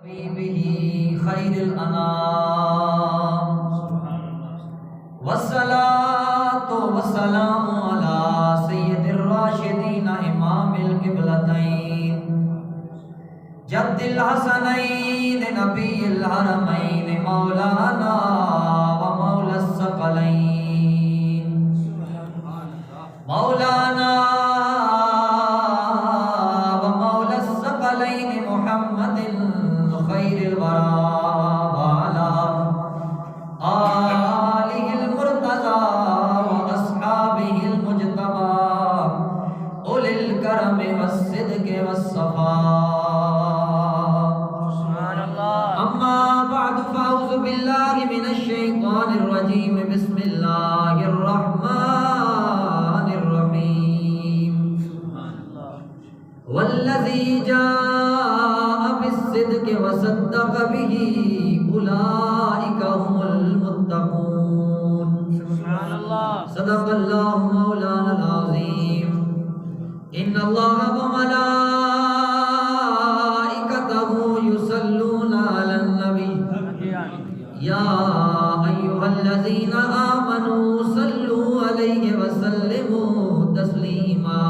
حبیبہ خیر الانام والصلاة والسلام علی سید الراشدین امام القبلتین جد الحسنین نبی الحرمین مولانا و مولا الثقلین مولانا و مولا الثقلین محمد خیر الورى وعلى آلہ المرتضى واصحابہ المجتبى اولی الکرم والصدق والصفاء. اما بعد فاعوذ باللہ من الشیطان الرجیم بسم اللہ الرحمن الرحیم والذی جاء بالصدق وصدق به اولئک هم المتقون. صدق اللہ مولانا العظیم. ان اللہ وملائکته یصلون علی النبی یا ایھا الذین آمنوا صلوا علیہ وسلموا تسلیما.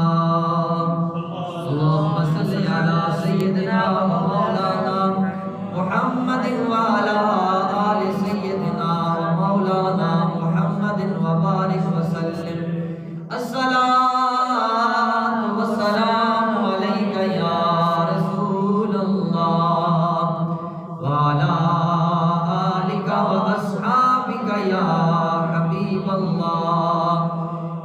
اللهم صل على سيدنا ومولانا محمد وعلى آل سيدنا ومولانا محمد وبارك وسلم. الصلاة والسلام عليك يا رسول الله وعلى آلك وأصحابك يا حبيب الله.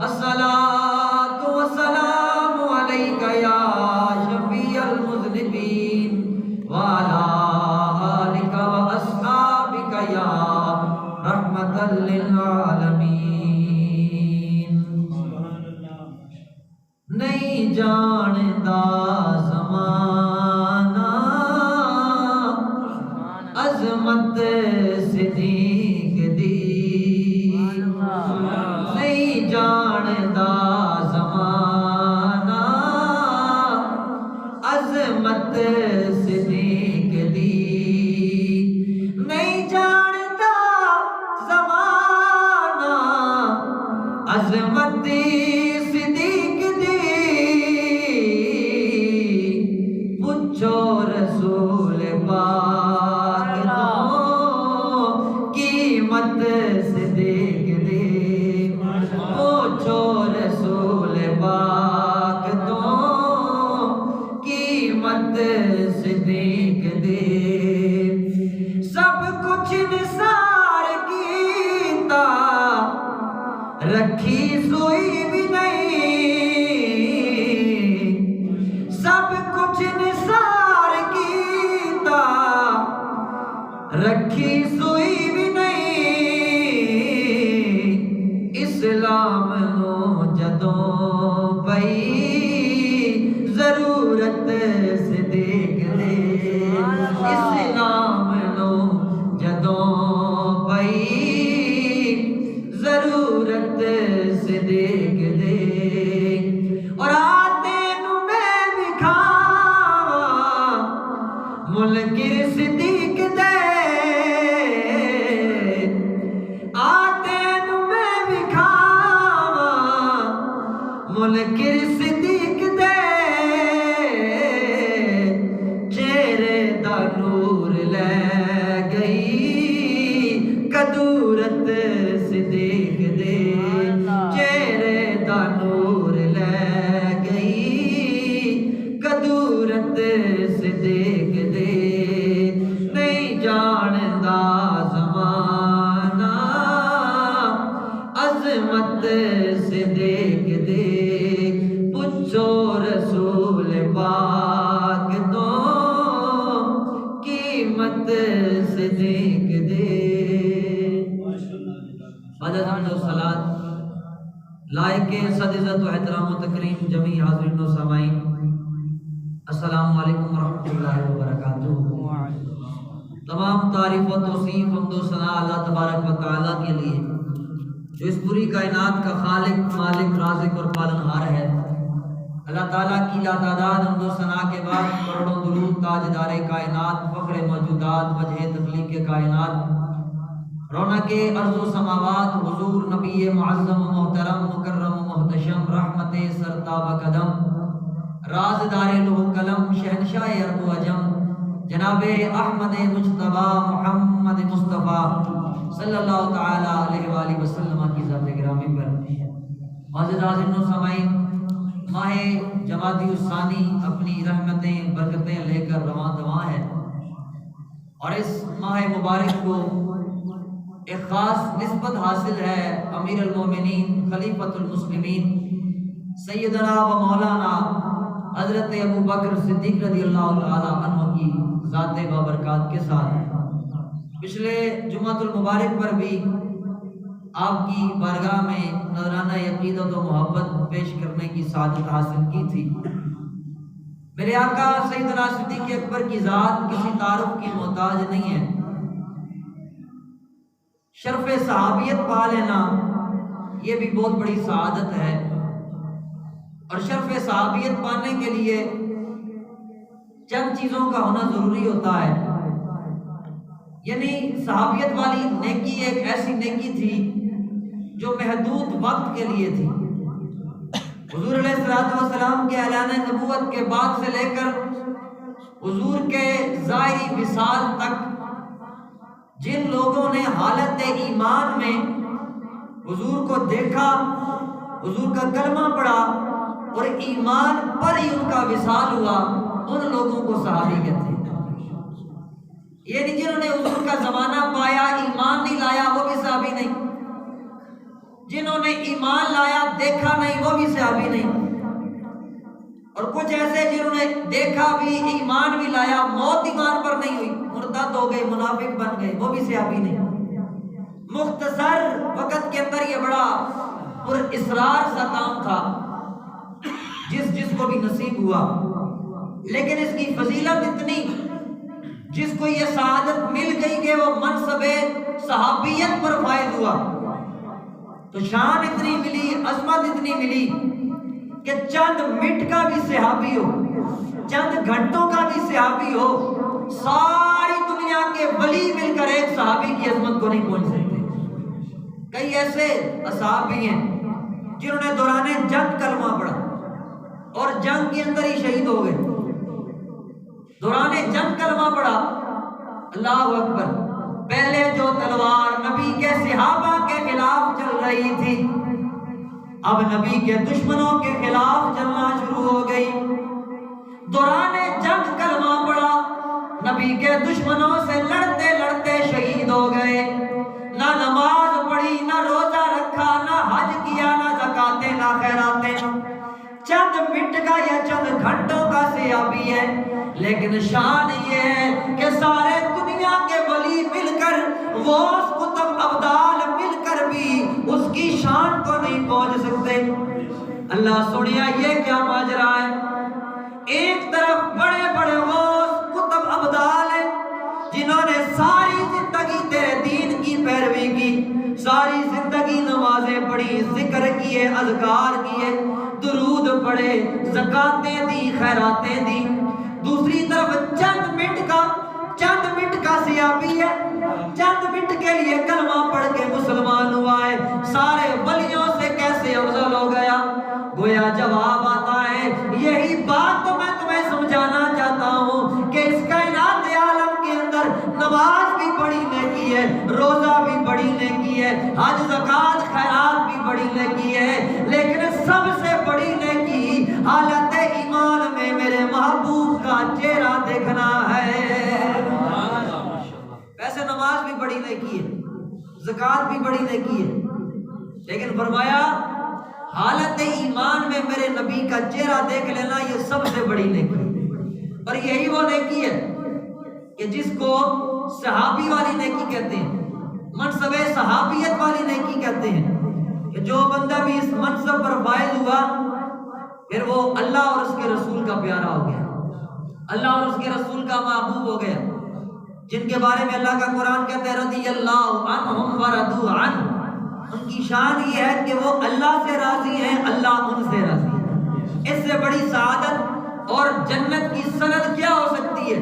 الصلاة والسلام عليك يا شفيع المذنبين وعلى آلك وأصحابك يا رحمة للعالمين. نہیں جاندا زمانہ عظمت صدیق دی. نہیں جاندا زمانہ عظمت صدیق دی. نہیں جاندا زمانہ عظمت صدیق دی. پوچھو رسول پاک تو قیمت صدیق دی. پوچھو رسول پاک تو قیمت صدیق دی. سب کچھ نثار کیتا رکھی سوئی بھی نہیں. سب کچھ نثار کیتا رکھی سوئی بھی نہیں. اسلام نو جدوں پئی ضرورت صدیق دی. اسلام نو جدوں پئی ضرورت صدیق دی. اور تینو میں وکھاواں منکر صدیق دے. تینو میں وکھاواں منکر صدیق دے. چہرے دا نور لے گئی کدورت صدیق دے. چہرے دا نور لے گئی کدورت صدیق دے. نہیں جاندا زمانہ عظمت صدیق دے. پوچھو رسول پاک تو قیمت صدیق دے. بعد حمد و صلات لائق صد عزت و احترام و تکریم جمیع حاضرین و سامعین، السلام علیکم ورحمۃ اللہ وبرکاتہ. تمام تعریف و توصیف حمد و ثنا اللہ تبارک و تعالیٰ کے لیے جو اس پوری کائنات کا خالق، مالک، رازق اور پالنہار ہے. اللہ تعالیٰ کی لاتعداد حمد و ثنا کے بعد کروڑوں درود تاجدار کائنات، فخر موجودات، وجہ تخلیق کائنات، رونق ارض و سماوات، حضور نبی معظم و محترم مکرم و محتشم، رحمت سرتاب قدم، رازدار لوح قلم، شہنشاہ عرب و عجم، جناب احمد مجتبی محمد مصطفیٰ صلی اللہ تعالی علیہ وآلہ وسلم کی ذات گرامی پر معزز حاضرین و سامعین، ماہ جمادی الثانی اپنی رحمتیں برکتیں لے کر رواں دواں ہے، اور اس ماہ مبارک کو ایک خاص نسبت حاصل ہے امیر المومنین خلیفۃ المسلمین سیدنا و مولانا حضرت ابو بکر صدیق رضی اللہ تعالی عنہ کی ذات بابرکات کے ساتھ۔ پچھلے جمعۃ المبارک پر بھی آپ کی بارگاہ میں نذرانہ عقیدت و محبت پیش کرنے کی سعادت حاصل کی تھی۔ میرے آقا سیدنا صدیق اکبر کی ذات کسی تعارف کی محتاج نہیں ہے۔ شرف صحابیت پا لینا یہ بھی بہت بڑی سعادت ہے، اور شرف صحابیت پانے کے لیے چند چیزوں کا ہونا ضروری ہوتا ہے۔ یعنی صحابیت والی نیکی ایک ایسی نیکی تھی جو محدود وقت کے لیے تھی۔ حضور علیہ السلام کے اعلان نبوت کے بعد سے لے کر حضور کے ظاہری وصال تک جن لوگوں نے حالت ایمان میں حضور کو دیکھا، حضور کا کلمہ پڑھا اور ایمان پر ہی ان کا وصال ہوا، ان لوگوں کو صحابی کہتے ہیں۔ یہ نہیں جنہوں نے حضور کا زمانہ پایا ایمان نہیں لایا وہ بھی صحابی نہیں، جنہوں نے ایمان لایا دیکھا نہیں وہ بھی صحابی نہیں، اور کچھ ایسے جنہوں نے دیکھا بھی ایمان بھی لایا، موت ایمان پر نہیں ہوئی، مرتد ہو گئے، منافق بن گئے، وہ بھی صحابی نہیں۔ مختصر وقت کے اندر یہ بڑا پر اصرار سا کام تھا جس کو بھی نصیب ہوا، لیکن اس کی فضیلت اتنی، جس کو یہ سعادت مل گئی کہ وہ منصب صحابیت پر فائز ہوا، تو شان اتنی ملی، عظمت اتنی ملی کہ چند منٹ کا بھی صحابی ہو، چند گھنٹوں کا بھی صحابی ہو، ساری دنیا کے ولی مل کر ایک صحابی کی عظمت کو نہیں پہنچ سکتے۔ کئی ایسے اصحاب بھی ہیں جنہوں نے دوران جنگ کلمہ پڑھا اور جنگ کے اندر ہی شہید ہو گئے، دوران جنگ کلمہ پڑھا، اللہ اکبر، پہلے جو تلوار نبی کے صحابہ کے خلاف چل رہی تھی اب نبی کے دشمنوں کے خلاف چلنا شروع ہو گئی۔ دوران جنگ کلمہ پڑھا، نبی کے دشمنوں سے لڑتے لڑتے شہید ہو گئے، نہ نماز پڑھی، نہ روزہ رکھا، نہ حج کیا، نہ زکاتیں، نہ خیراتیں، چند منٹ کا یا چند گھنٹوں کا صحابی ہے، لیکن شان یہ ہے کہ سارے دنیا کے ولی مل کر، غوث قطب ابدال مل کر بھی اس کی شان کو نہیں پہنچ سکتے۔ اللہ سنیا یہ کیا ماجرا ہے؟ ایک طرف بڑے بڑے غوث قطب ابدال ہیں جنہوں نے ساری زندگی تیرے دین کی پیروی کی، ساری زندگی نمازیں پڑھی، ذکر کیے، اذکار کیے، درود پڑھے، زکاتیں دی، خیراتیں دی۔ دوسری طرف چند منٹ کا صحابی ہے، چند منٹ کے لیے کلمہ پڑھ کے مسلمان ہوا ہے، سارے ولیوں سے کیسے افضل ہو گیا؟ گویا جواب آتا ہے، یہی بات تو میں تمہیں سمجھانا چاہتا ہوں کہ اس کائنات عالم کے اندر نماز بھی بڑی نیکی ہے، روزہ بھی بڑی نیکی ہے، حج زکات خیرات بھی بڑی نیکی ہے، لیکن سب سے بڑی نیکی حالت ایمان میں میرے محبوب کا چہرہ دیکھنا ہے۔ ویسے نماز بھی بڑی نیکی ہے، زکات بھی بڑی نیکی ہے، لیکن فرمایا حالت ایمان میں میرے نبی کا چہرہ دیکھ لینا یہ سب سے بڑی نیکی ہے۔ اور یہی وہ نیکی ہے کہ جس کو صحابی والی نیکی کہتے ہیں، منصب صحابیت والی نیکی کہتے ہیں، کہ جو بندہ بھی اس منصب پر فائز ہوا پھر وہ اللہ اور اس کے رسول کا پیارا ہو گیا، اللہ اور اس کے رسول کا محبوب ہو گیا، جن کے بارے میں اللہ کا قرآن کہتا ہے رضی اللہ عنہم ورضوا عنہ، ان کی شان یہ ہے کہ وہ اللہ سے راضی ہیں، اللہ ان سے راضی ہے۔ اس سے بڑی سعادت اور جنت کی سند کیا ہو سکتی ہے؟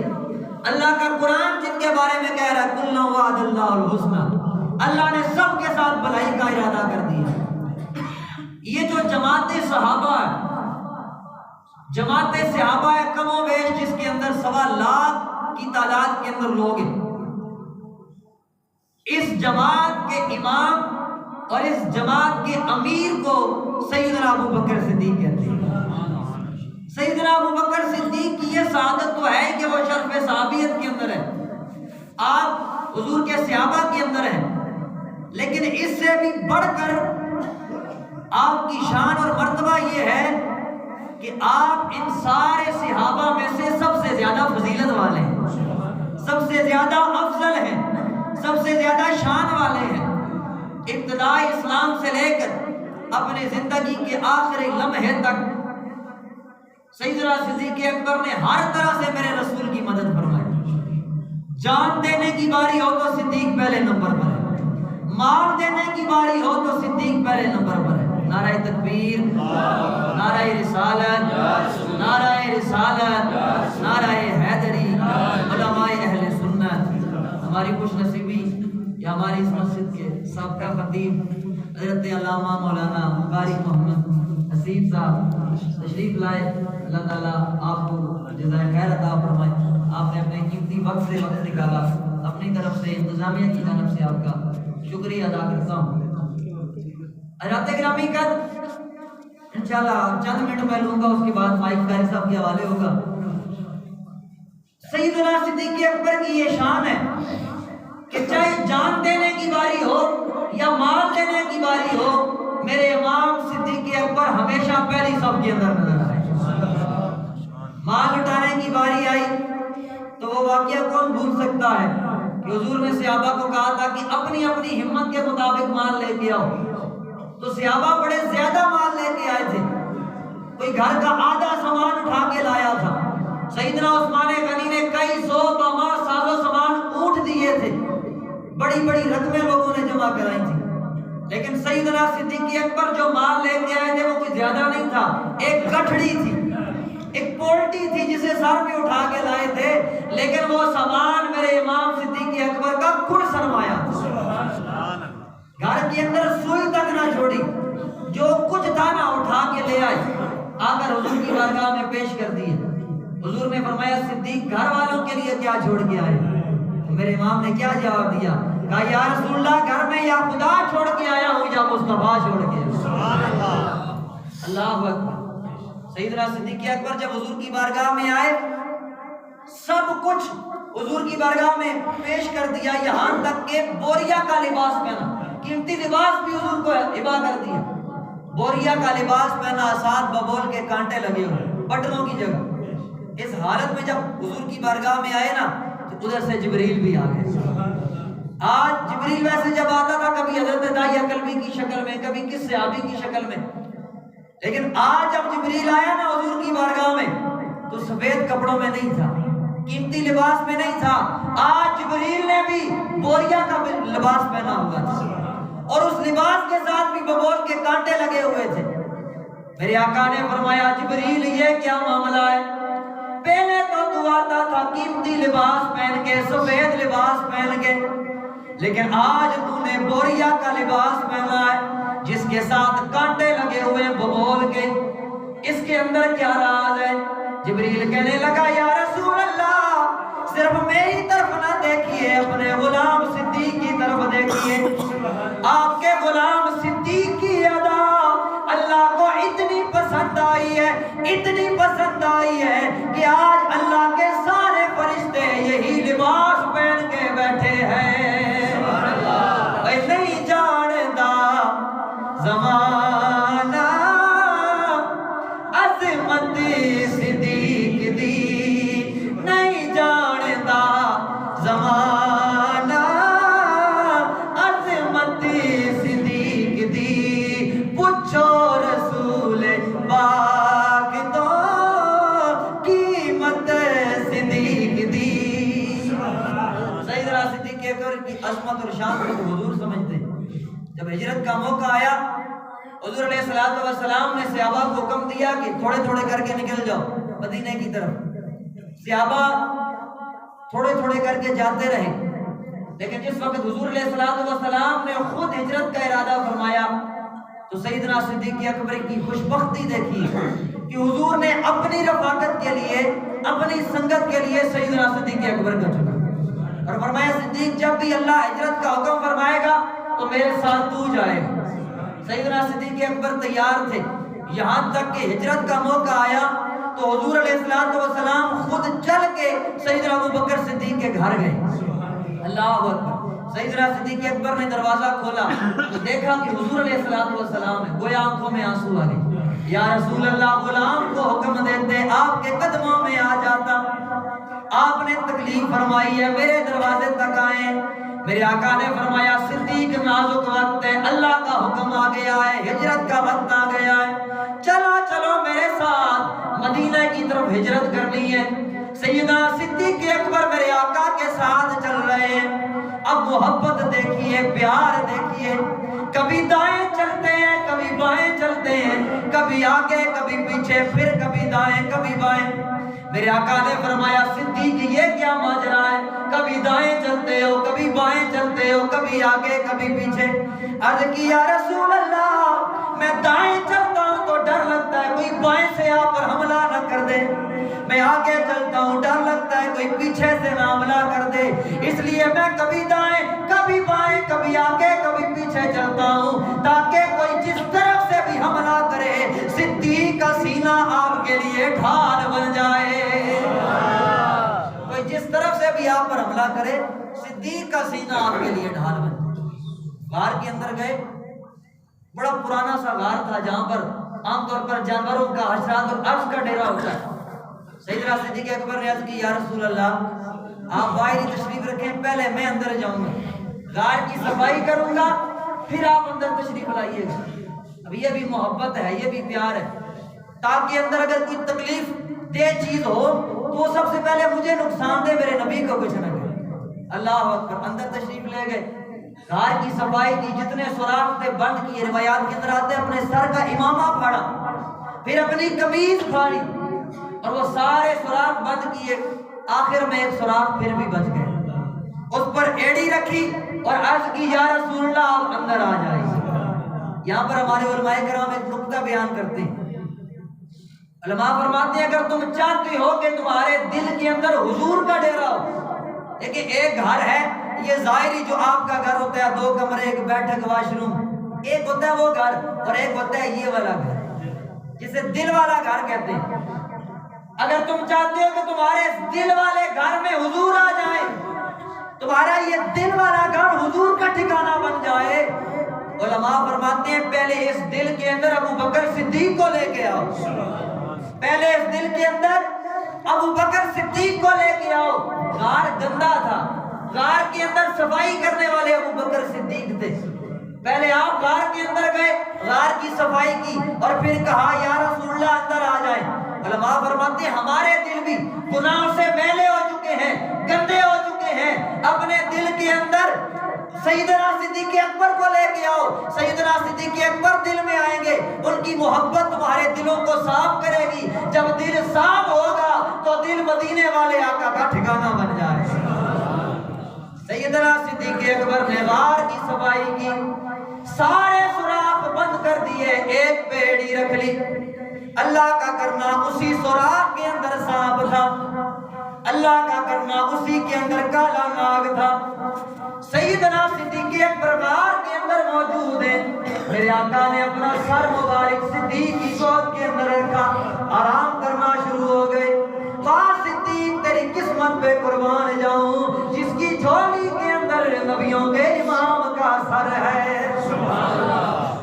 اللہ کا قرآن جن کے بارے میں کہہ رہا ہے کُلًا وعد اللہ الحسنى، اللہ نے سب کے ساتھ بھلائی کا ارادہ کر دیا۔ یہ جو جماعت صحابہ ہے، جماعت صحابہ ہے کم و بیش جس کے اندر 1.25 لاکھ کی تعداد کے اندر لوگ ہیں، اس جماعت کے امام اور اس جماعت کے امیر کو سیدنا ابو بکر صدیق کہتے ہیں۔ سیدنا ابو بکر صدیق کی یہ سعادت تو ہے کہ وہ شرف صحابیت کے اندر ہے، آپ حضور کے صحابہ کے اندر ہیں، لیکن اس سے بھی بڑھ کر آپ کی شان اور مرتبہ یہ ہے کہ آپ ان سارے صحابہ میں سے سب سے زیادہ فضیلت والے ہیں، سب سے زیادہ افضل ہیں، سب سے زیادہ شان والے ہیں۔ ابتدائی اسلام سے لے کر اپنے زندگی کے آخری لمحے تک سیدنا صدیق اکبر نے ہر طرح سے میرے رسول کی مدد فرمائی۔ جان دینے کی باری ہو تو صدیق پہلے نمبر پر ہے، مال دینے کی باری ہو تو صدیق پہلے نمبر پر ہے۔ نعرہ تکبیر، نعرہ رسالت، نعرہ رسالت، نعرہ حیدری، علماء اہل سنت۔ ہماری خوش نصیبی یا ہماری اس مسجد کے سابقہ خطیب حضرت علامہ مولانا قاری محمد حسیب صاحب تشریف لائے، اللہ تعالیٰ آپ کو جزائے خیر عطا فرمائے۔ آپ نے اپنے قیمتی وقت سے وقت نکالا، اپنی طرف سے انتظامیہ کی جانب سے آپ کا شکریہ ادا کرتا ہوں۔ حضرات گرامی کر انشاءاللہ چند منٹ میں لوں گا، اس کے بعد مائک قاری صاحب کے حوالے ہوگا۔ سیدنا صدیق اکبر کی یہ شان ہے کہ چاہے جان دینے کی باری ہو یا مال دینے کی باری ہو، میرے امام صدیق اکبر ہمیشہ پہلی صف کے اندر نظر آئے۔ مال اٹھانے کی باری آئی تو وہ واقعہ کون بھول سکتا ہے کہ حضور نے صحابہ کو کہا تھا کہ اپنی اپنی ہمت کے مطابق مال لے کے آؤ، تو صحابہ بڑے زیادہ مال لے کے آئے تھے، کوئی گھر کا آدھا سامان اٹھا کے لایا تھا۔ سیدنا عثمان غنی نے کئی 100 بامار ساز و سامان اونٹ دیے تھے، بڑی بڑی رقمیں لوگوں نے جمع کرائی تھی، لیکن سیدنا صدیق اکبر جو مال لے کے آئے تھے وہ کوئی زیادہ نہیں تھا، ایک گٹھڑی تھی، ایک پولٹی تھی جسے سر پہ اٹھا کے لائے تھے، لیکن وہ سامان میرے امام صدیق اکبر کا کل سرمایہ تھا، گھر کے اندر سوئی تک نہ چھوڑی، جو کچھ تھا نہ اٹھا کے لے آئے، آ کر حضور کی بارگاہ میں پیش کر دیے۔ حضور نے فرمایا صدیق گھر والوں کے لیے کیا چھوڑ کے آئے؟ میرے امام نے کیا جواب دیا؟ کہا یا رسول اللہ گھر میں یا خدا چھوڑ کے آیا ہوں یا مصطفیٰ چھوڑ کے آیا۔ اللہ اکبر۔ سیدنا صدیق اکبر جب حضور کی بارگاہ میں آئے، سب کچھ حضور کی بارگاہ میں پیش کر دیا، یہاں تک کہ بوریا کا لباس پہنا، قیمتی لباس بھی حضور کو ہبا کر دیا، بوریا کا لباس پہنا، ساتھ ببول کے کانٹے لگے ہوئے بٹنوں کی جگہ۔ اس حالت میں جب حضور کی بارگاہ میں آئے نا تو ادھر سے جبریل بھی آ گئے۔ آج جبریل ویسے جب آتا تھا کبھی حضرت داعیہ قلبی کی شکل میں، کبھی کس صحابی کی شکل میں، لیکن آج جب جبریل آیا نا حضور کی بارگاہ میں تو سفید کپڑوں میں نہیں تھا، قیمتی لباس میں نہیں تھا، آج جبریل نے بھی بوریا کا لباس پہنا ہوا تھا اور اس لباس کے ساتھ بھی ببول کے کانٹے لگے ہوئے تھے۔ میرے آقا نے فرمایا جبریل یہ کیا معاملہ ہے؟ پہلے تو آتا تھا قیمتی لباس پہن کے، سفید لباس پہن کے، لیکن آج تو نے بوریا کا لباس پہنا ہے جس کے ساتھ کانٹے لگے ہوئے ببول کے، اس کے اندر کیا راز ہے؟ جبریل کہنے لگا یا رسول اللہ صرف میری طرف نہ دیکھیے، اپنے غلام صدیق کی طرف دیکھیے۔ آپ کے غلام صدیق کی ادا اللہ کو اتنی پسند آئی ہے، اتنی پسند آئی ہے کہ آج اللہ کے سارے فرشتے یہی لباس پہن کے بیٹھے ہیں۔ نہیں جاندا زمانہ عظمت صدیق دی، نہیں جاندا زمانہ عظمت صدیق دی، پوچھو رسول پاک تو قیمت صدیق دی۔ سیدنا صدیق اکبر کی عظمت اور شان کو حضور سمجھتے۔ جب ہجرت کا موقع آیا حضور علیہ الصلوۃ والسلام نے صحابہ کو حکم دیا کہ تھوڑے تھوڑے کر کے نکل جاؤ مدینے کی طرف۔ صحابہ تھوڑے تھوڑے کر کے جاتے رہے، لیکن جس وقت حضور علیہ الصلوۃ والسلام نے خود ہجرت کا ارادہ فرمایا تو سیدنا صدیق اکبر کی خوش بختی دیکھی کہ حضور نے اپنی رفاقت کے لیے، اپنی سنگت کے لیے سیدنا صدیق اکبر کا چنا، اور فرمایا صدیق جب بھی اللہ ہجرت کا حکم فرمائے گا تو میرے ساتھ تو جائے گا۔ سیدنا صدیق اکبر تیار تھے، یہاں تک کہ ہجرت کا موقع آیا تو حضور علیہ الصلوۃ والسلام خود چل کے سیدنا ابوبکر صدیق کے گھر گئے۔ اللہ اکبر۔ سیدنا صدیق اکبر نے دروازہ کھولا تو دیکھا کہ حضور علیہ الصلوۃ والسلام ہے، گویا آنکھوں میں آنسو آ گئے۔ یا رسول اللہ، غلام کو حکم دیتے آپ کے قدموں میں آ جاتا، آپ نے تکلیف فرمائی ہے، میرے دروازے تک آئے۔ میرے آقا نے فرمایا صدیق نازک وقت ہے، اللہ کا حکم آ گیا ہے، ہجرت کا وقت آ گیا ہے، چلو چلو میرے ساتھ مدینہ کی طرف ہجرت کرنی ہے۔ سیدنا صدیق اکبر میرے آقا کے ساتھ چل رہے ہیں۔ اب محبت دیکھیے، پیار دیکھیے، کبھی دائیں چلتے ہیں کبھی بائیں چلتے ہیں، کبھی آگے کبھی پیچھے، پھر کبھی دائیں کبھی بائیں۔ میرے آقا نے فرمایا صدیق یہ کیا ماجرا ہے، کبھی دائیں چلتے ہو کبھی بائیں چلتے ہو، کبھی آگے کبھی پیچھے۔ عرض کی یا رسول اللہ میں دائیں چلتا ہوں تو ڈر لگتا ہے کوئی بائیں سے آپ پر حملہ نہ کر دے، میں آگے چلتا ہوں ڈر لگتا ہے کوئی پیچھے سے نہ حملہ کر دے، اس لیے میں کبھی دائیں کبھی بائیں کبھی آگے کبھی پیچھے چلتا ہوں تاکہ کوئی جس طرف سے بھی حملہ کرے صدیق کا سینہ آپ کے لیے ڈھال بن جائے۔ کوئی جس طرف سے بھی آپ پر حملہ کرے صدیق کا سینہ آپ کے لیے ڈھال بن جائے۔ غار کے اندر گئے، بڑا پرانا سا غار تھا جہاں پر عام طور پر جانوروں کا، حشرات اور عرض کا ڈیرا ہوتا ہے۔ سیدنا صدیق اکبر نے عرض کی یا رسول اللہ آپ باہر ہی تشریف رکھیں، پہلے میں اندر جاؤں گا، غار کی صفائی کروں گا، پھر آپ اندر تشریف لائیے گا۔ اب یہ بھی محبت ہے، یہ بھی پیار ہے، تاکہ اندر اگر کوئی تکلیف دہ چیز ہو تو سب سے پہلے مجھے نقصان دے، میرے نبی کو کچھ نہ کرے۔ اللہ اکبر۔ اندر تشریف لے گئے، غار کی صفائی کی، جتنے سوراخ تھے بند کیے، روایات کے اندر آتے ہیں اپنے سر کا امامہ پھاڑا، پھر اپنی قمیض پھاڑی اور وہ سارے سوراخ بند کیے، آخر میں ایک سوراخ پھر بھی بچ گئے، اس پر ایڑی رکھی اور عرض کی یا رسول اللہ آپ اندر آ جائیے۔ یہاں پر ہمارے علماء کرام ایک نقطہ بیان کرتے ہیں، علماء فرماتے ہیں اگر تم چاہتے ہو کہ تمہارے دل کے اندر حضور کا ڈیرا ہو، لیکن ایک گھر ہے یہ ظاہری جو آپ کا گھر ہوتا ہے، 2 کمرے ایک بیٹھک واش روم، ایک ہوتا ہے وہ گھر اور ایک ہوتا ہے یہ والا گھر جسے دل والا گھر کہتے ہیں۔ اگر تم چاہتے ہو کہ تمہارے دل والے گھر میں حضور آ جائے، تمہارا یہ دل والا گھر حضور کا ٹھکانہ بن جائے، علماء فرماتے ہیں پہلے اس دل کے اندر ابو بکر صدیق کو لے کے آؤ، پہلے اس دل کے اندر ابو بکر صدیق کو لے کے آؤ۔ غار گندا تھا، غار کے اندر صفائی کرنے والے ابو بکر صدیق تھے، پہلے آپ غار کے اندر گئے، غار کی صفائی کی اور پھر کہا یا رسول اللہ اندر آ جائیں۔ علماء فرماتے ہیں ہمارے دل بھی گناہوں سے میلے ہو چکے ہیں، گندے ہو چکے ہیں، اپنے دل کے اندر سیدنا صدیق اکبر کو لے کے آؤ، سیدنا صدیق اکبر دل میں آئیں گے، ان کی محبت تمہارے دلوں کو صاف کرے گی، جب دل صاف ہوگا تو دل مدینے والے آقا کا ٹھکانہ بن جائے۔ سیدنا صدیق اکبر نے غار کی صفائی کی، سارے سوراخ بند کر دیے، ایک پہ ایڑی رکھ لی، اللہ کا کرنا اسی سوراخ کے اندر سانپ تھا، اللہ کا کرنا اسی کے اندر کالا ناگ تھا۔ سیدنا صدیق اکبر غار کے اندر موجود ہیں، میرے آقا نے اپنا سر مبارک صدیق کی گود کے اندر رکھا، آرام کرنا شروع ہو گئے۔ ماں صدیق تیری قسمت پہ قربان جاؤں جس کی جھولی کے اندر نبیوں کے امام کا سر ہے۔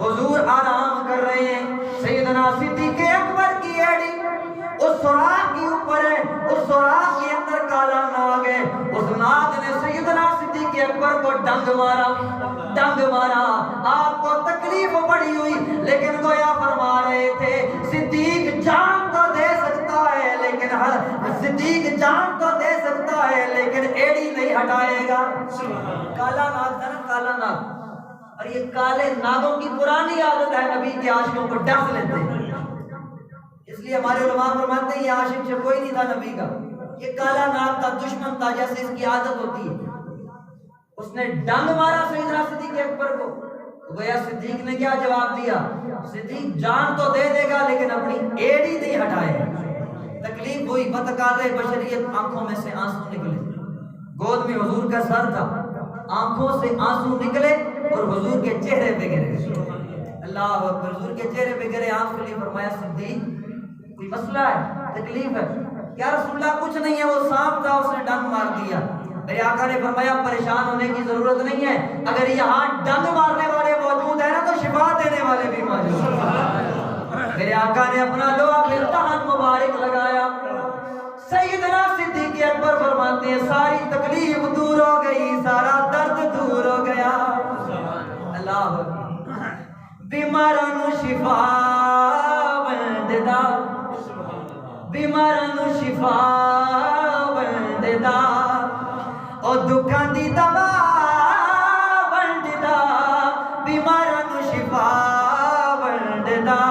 حضور آرام کر رہے ہیں، سیدنا صدیق اکبر کی ایڑی اس سوراخ کے اوپر ہے، اس سوراخ کے اندر کالا ناگ ہے، اس ناگ نے سیدنا صدیق اکبر کو ڈنگ مارا، ڈنگ مارا، آپ کو تکلیف پڑی ہوئی، لیکن گویا فرما رہے تھے صدیق جان تو دے سکتا ہے لیکن صدیق جان تو دے سکتا ہے لیکن ایڑی نہیں ہٹائے گا۔ کالا ناگ تھا نا، کالا ناگ، اور یہ کالے ناگوں کی پرانی عادت ہے نبی کے عاشقوں کو ڈس لیتے ہیں. اس لیے ہمارے علماء فرماتے ہیں یہ عاشق سے کوئی نہیں تھا نبی کا, یہ کالا ناگ کا دشمن تھا, جیسے اس کی عادت ہوتی ہے. اس نے ڈنگ مارا سیدنا صدیق اکبر کو, تو گویا صدیق نے کیا جواب دیا, صدیق جان تو دے دے گا لیکن اپنی ایڑی نہیں ہٹائے. تکلیف ہوئی, بتقاضے بشریت آنکھوں میں سے آنسو نکلے. گود میں حضور کا سر تھا, آنکھوں سے آنسو نکلے اور حضور کے چہرے پہ گرے. اللہ اکبر, حضور کے چہرے پہ گرے آنسو لیے. فرمایا صدیق کوئی مسئلہ ہے, تکلیف ہے؟ یا رسول اللہ کچھ نہیں ہے, وہ سانپ تھا اس نے ڈنگ مار دیا. میرے آقا نے فرمایا پریشان ہونے کی ضرورت نہیں ہے, اگر یہاں ڈنگ مارنے والے موجود ہیں نا تو شفا دینے والے بھی موجود ہیں. میرے آقا نے اپنا دعا پھر تہن مبارک لگایا. سیدنا صدیق اکبر فرماتے ہیں ساری تکلیف دور ہو گئی, سارا درد دور ہو گیا. اللہ بیماراں نو شفا ویندا, بیماراں نو شفا ویندا, او دکھاں دی دوا ویندا, بیماراں نو شفا ویندا,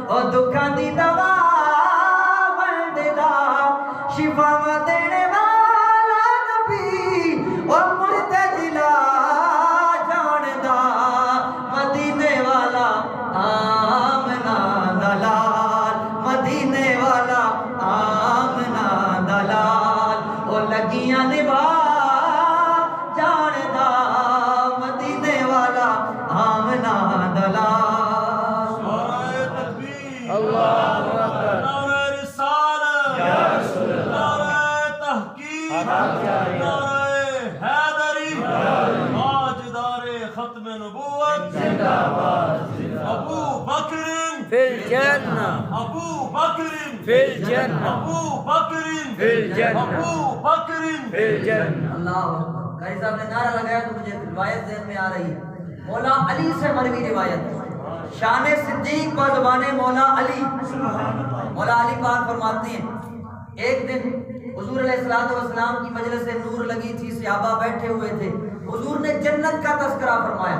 او دکھاں دی دوا ویندا, شفا دینے والا نبی او مرتجلا جاندا, مدینے والا آمنہ دلال, مدینے والا آمنہ دلال, او لگیاں نبھا جاندا, مدینے والا آمنہ دلال. اللہ اکبر, نعرہ رسالت, نعرہ تحقیق, نعرہ حیدری, تاجدار ختم نبوت, ابو بکر فی الجنہ, ابو بکر فی الجنہ, ابو بکر فی الجنہ, ابو بکر. فی الجنہ. اللہ اکبر. قاری صاحب نے نعرہ لگایا تو مجھے روایت ذہن میں آ رہی ہے, مولا علی سے مروی روایت, شان صدیق بزبان مولا علی. مولا علی پاک فرماتے ہیں ایک دن حضور علیہ الصلوۃ والسلام کی مجلس سے نور لگی تھی, صحابہ بیٹھے ہوئے تھے. حضور نے جنت کا تذکرہ فرمایا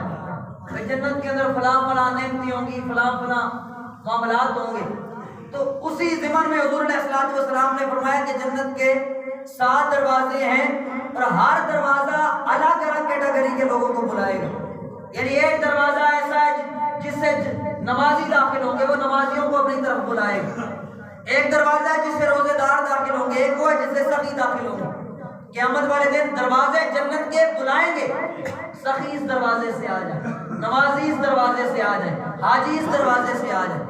کہ جنت کے اندر فلاں فلاں نعمتیں ہوں گی, فلاں فلاں معاملات ہوں گے. تو اسی ضمن میں حضور علیہ الصلوۃ والسلام نے فرمایا کہ جنت کے 7 دروازے ہیں اور ہر دروازہ الگ الگ کیٹیگری کے لوگوں کو بلائے گا. یعنی ایک دروازہ ایسا ہے جس سے نمازی داخل ہوں گے, وہ نمازیوں کو اپنی طرف بلائے گا. ایک دروازہ ہے جس سے روزے دار داخل ہوں گے, ایک وہ ہے جس سے سخی داخل ہوں گے. قیامت والے دن دروازے جنت کے بلائیں گے, سخی اس دروازے سے آ جائے, نمازی اس دروازے سے آ جائے, حاجی اس دروازے سے آ جائے.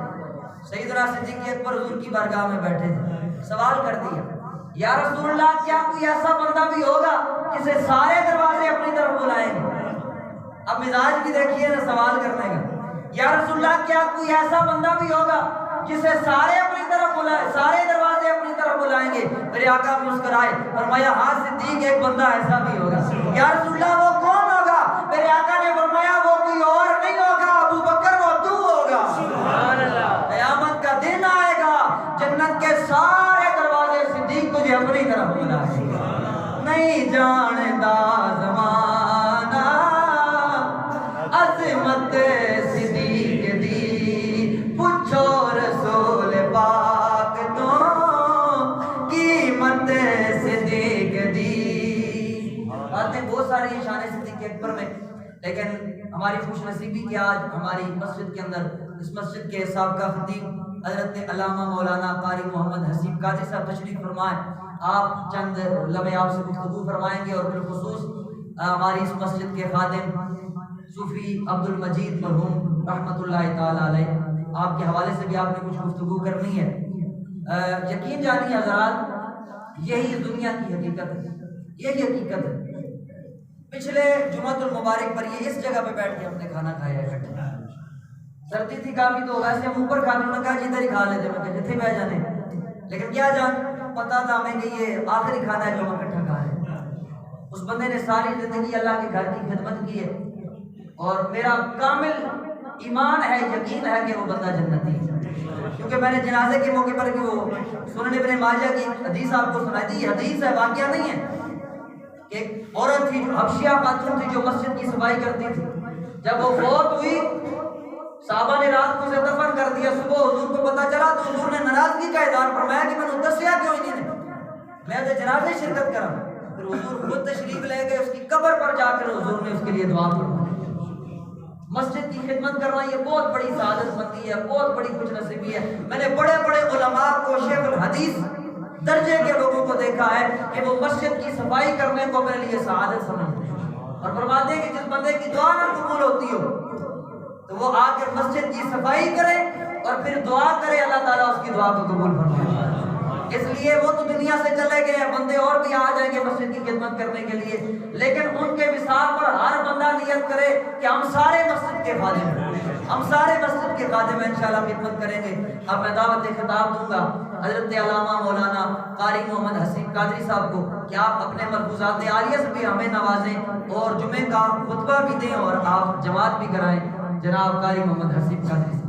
سیدنا صدیق اکبر حضور کی بارگاہ میں بیٹھے تھے, سوال کر دیا یا رسول اللہ کیا کوئی ایسا بندہ بھی ہوگا جسے سارے دروازے اپنی طرف بلائیں گے. اب مزاج بھی دیکھیے نا سوال کرنے کا. یا رسول اللہ کیا کوئی ایسا بندہ بھی ہوگا جسے سارے اپنی طرف بلائیں, سارے دروازے اپنی طرف بلائیں گے. میرے آقا مسکرائے, فرمایا ہاں صدیق ایک بندہ ایسا بھی ہوگا. یا رسول اللہ وہ کون ہوگا؟ میرے آقا نے فرمایا وہ کوئی اور نہیں ہوگا, ابو بکر وہ تو ہوگا. سبحان اللہ. قیامت کا دن آئے گا, جنت کے سارے دروازے صدیق تجھے اپنی طرف بلائیں گے. نہیں جاندا زمانہ عظمت صدیق دی, پوچھو رسول پاک تو قیمت صدیق دی. باتیں بہت ساری شان صدیق اکبر میں, لیکن ہماری خوش نصیبی کہ آج ہماری مسجد کے اندر, اس مسجد کے سابقہ خطیب حضرت علامہ مولانا قاری محمد حسیب قادری صاحب تشریف فرمائیں. آپ چند لمحے آپ سے گفتگو فرمائیں گے اور بالخصوص ہماری اس مسجد کے خادم صوفی عبد المجید مرحوم رحمۃ اللہ تعالی علیہ, آپ کے حوالے سے بھی آپ نے کچھ گفتگو کرنی ہے. یقین جانیے حضرات, یہی دنیا کی حقیقت ہے, یہی حقیقت ہے. پچھلے جمعۃ المبارک پر یہ اس جگہ پہ بیٹھ کے ہم نے کھانا کھایا ہے. سردی تھی کافی, تو ویسے ہم اوپر کھانے میں کہا جدھر ہی کھا لیتے, میں کہ جتنے بہ جانے, لیکن کیا جان پتا تھا ہمیں کہ یہ آخری کھانا ہے جو ہم اکٹھا کھا رہے ہیں. اس بندے نے ساری زندگی اللہ کے گھر کی خدمت کی ہے, اور میرا کامل ایمان ہے, یقین ہے کہ وہ بندہ جنتی ہے. کیونکہ میں نے جنازے کے موقع پر وہ سنن ابن ماجہ کی حدیث آپ کو سنائی تھی. یہ حدیث ہے, واقعہ نہیں ہے. کہ عورت تھی جو حبشیہ خاتون تھی جو مسجد کی صفائی کرتی تھی, جب وہ فوت ہوئی صحابہ نے رات کو اسے دفن کر دیا، صبح حضور کو پتا چلا تو حضور نے ناراضگی کا اظہار فرمایا کہ میں نے دسیا کیوں انہیں میں تو جنازے شرکت کرا۔ پھر حضور خود تشریف لے گئے، اس کی قبر پر جا کر حضور نے اس کے لیے دعا فرمائی۔ مسجد کی خدمت کرنا یہ بہت بڑی سعادت مندی ہے، بہت بڑی خوش نصیبی ہے۔ میں نے بڑے بڑے علماء کو، شیخ الحدیث درجے کے لوگوں کو دیکھا ہے کہ وہ مسجد کی صفائی کرنے کو میرے لیے سعادت سمجھتے ہیں اور فرماتے ہیں کہ جس بندے کی دعا نہ قبول ہوتی ہو تو وہ آ کر مسجد کی صفائی کرے اور پھر دعا کرے، اللہ تعالیٰ اس کی دعا کو قبول فرمائے۔ اس لیے وہ تو دنیا سے چلے گئے ہیں، بندے اور بھی آ جائیں گے مسجد کی خدمت کرنے کے لیے، لیکن ان کے وصال پر ہر بندہ نیت کرے کہ ہم سارے مسجد کے خادم ہیں، ہم سارے مسجد کے خادم ہیں، انشاءاللہ خدمت کریں گے۔ اب میں دعوت خطاب دوں گا حضرت علامہ مولانا قاری محمد حسین قادری صاحب کو کہ آپ اپنے ملفوظات عالیہ سے بھی ہمیں نوازیں اور جمعے کا خطبہ بھی دیں اور آپ جماعت بھی کرائیں۔ جناب قاری محمد حسین قادری صاحب۔